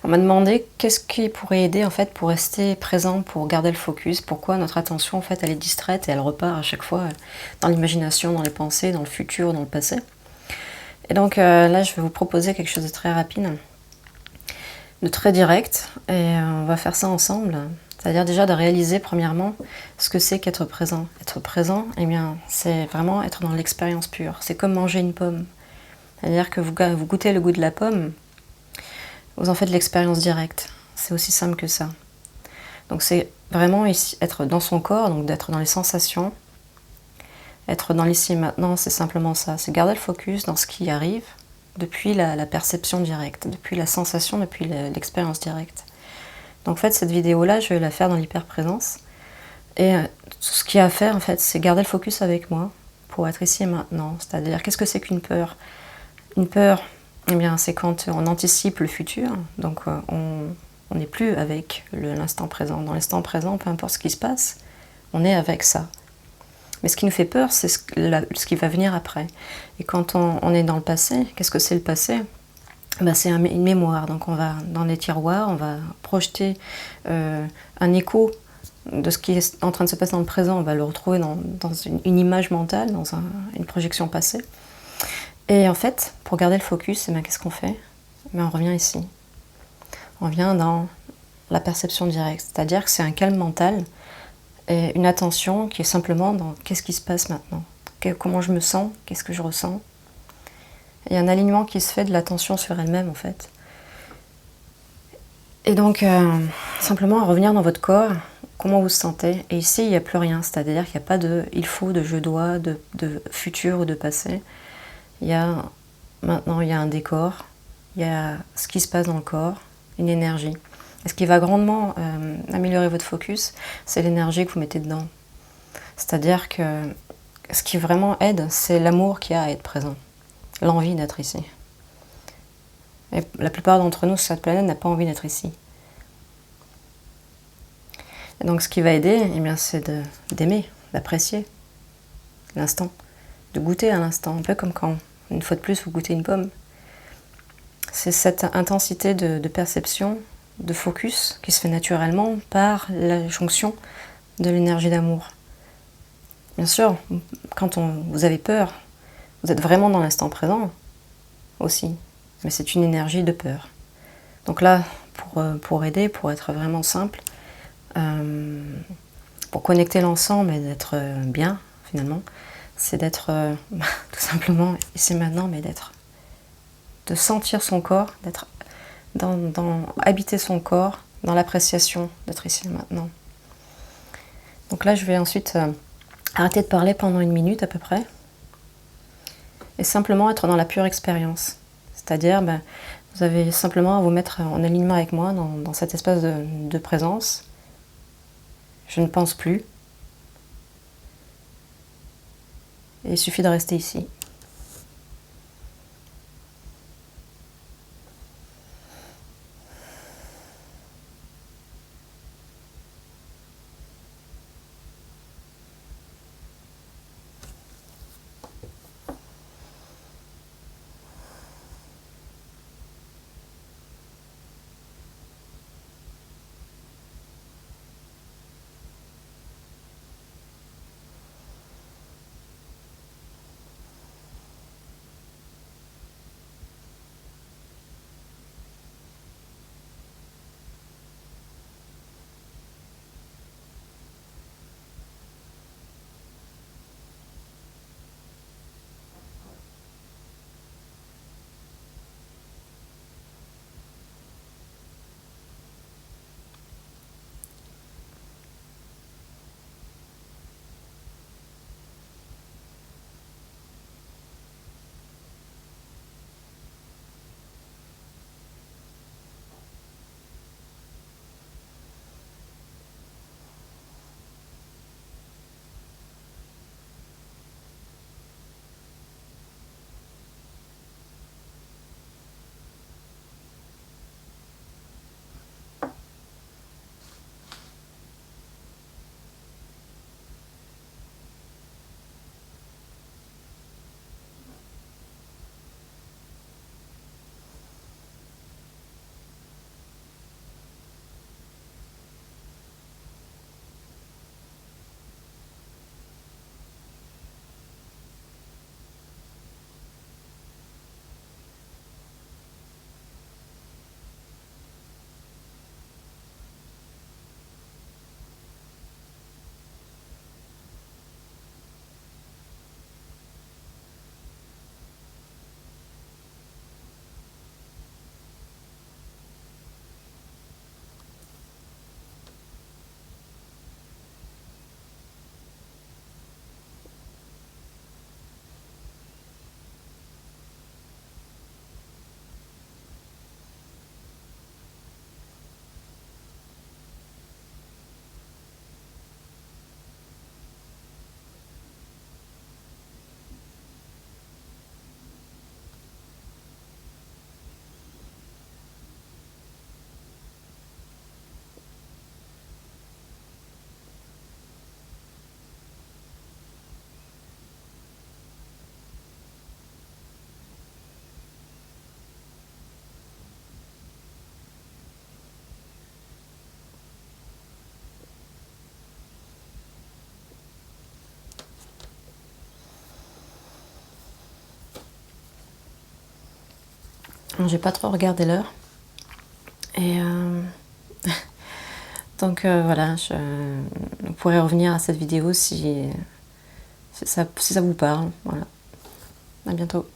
On m'a demandé qu'est-ce qui pourrait aider en fait pour rester présent, pour garder le focus, pourquoi notre attention en fait elle est distraite et elle repart à chaque fois dans l'imagination, dans les pensées, dans le futur, dans le passé. Et donc là je vais vous proposer quelque chose de très rapide, de très direct, et on va faire ça ensemble. C'est-à-dire déjà de réaliser premièrement ce que c'est qu'être présent. Être présent, eh bien, c'est vraiment être dans l'expérience pure. C'est comme manger une pomme. C'est-à-dire que vous goûtez le goût de la pomme, vous en faites l'expérience directe. C'est aussi simple que ça. Donc c'est vraiment ici, être dans son corps, donc d'être dans les sensations. Être dans l'ici et maintenant, c'est simplement ça. C'est garder le focus dans ce qui arrive depuis la perception directe, depuis la sensation, depuis l'expérience directe. Donc en fait, cette vidéo-là, je vais la faire dans l'hyper-présence. Et tout ce qu'il y a à faire, en fait, c'est garder le focus avec moi pour être ici et maintenant. C'est-à-dire, qu'est-ce que c'est qu'une peur? Une peur, eh bien, c'est quand on anticipe le futur. Donc on n'est plus avec l'instant présent. Dans l'instant présent, peu importe ce qui se passe, on est avec ça. Mais ce qui nous fait peur, c'est ce qui va venir après. Et quand on est dans le passé, qu'est-ce que c'est le passé? Ben, c'est une mémoire. Donc on va dans les tiroirs, on va projeter un écho de ce qui est en train de se passer dans le présent. On va le retrouver dans une image mentale, dans une projection passée. Et en fait, pour garder le focus, eh bien, qu'est-ce qu'on fait? Ben, on revient ici. On vient dans la perception directe. C'est-à-dire que c'est un calme mental et une attention qui est simplement dans qu'est-ce qui se passe maintenant, comment je me sens, qu'est-ce que je ressens. Il y a un alignement qui se fait de l'attention sur elle-même en fait. Et donc simplement revenir dans votre corps, comment vous vous sentez. Et ici il n'y a plus rien, c'est-à-dire qu'il n'y a pas de il faut, de je dois, de futur ou de passé. Maintenant il y a un décor, il y a ce qui se passe dans le corps, une énergie. Et ce qui va grandement améliorer votre focus, c'est l'énergie que vous mettez dedans. C'est-à-dire que ce qui vraiment aide, c'est l'amour qu'il y a à être présent, l'envie d'être ici. Et la plupart d'entre nous sur cette planète n'a pas envie d'être ici. Et donc ce qui va aider, eh bien, c'est d'aimer, d'apprécier l'instant, de goûter à l'instant, un peu comme quand, une fois de plus, vous goûtez une pomme. C'est cette intensité de perception, de focus, qui se fait naturellement par la jonction de l'énergie d'amour. Bien sûr, quand vous avez peur, vous êtes vraiment dans l'instant présent aussi, mais c'est une énergie de peur. Donc là, pour aider, pour être vraiment simple, pour connecter l'ensemble et d'être bien finalement, c'est d'être tout simplement ici maintenant, mais de sentir son corps, d'être habiter son corps dans l'appréciation d'être ici et maintenant. Donc là, je vais ensuite arrêter de parler pendant 1 minute à peu près et simplement être dans la pure expérience. C'est-à-dire, vous avez simplement à vous mettre en alignement avec moi dans cet espace de présence. Je ne pense plus. Et il suffit de rester ici. J'ai pas trop regardé l'heure. Et donc voilà, vous pourrez revenir à cette vidéo si ça vous parle. Voilà. À bientôt.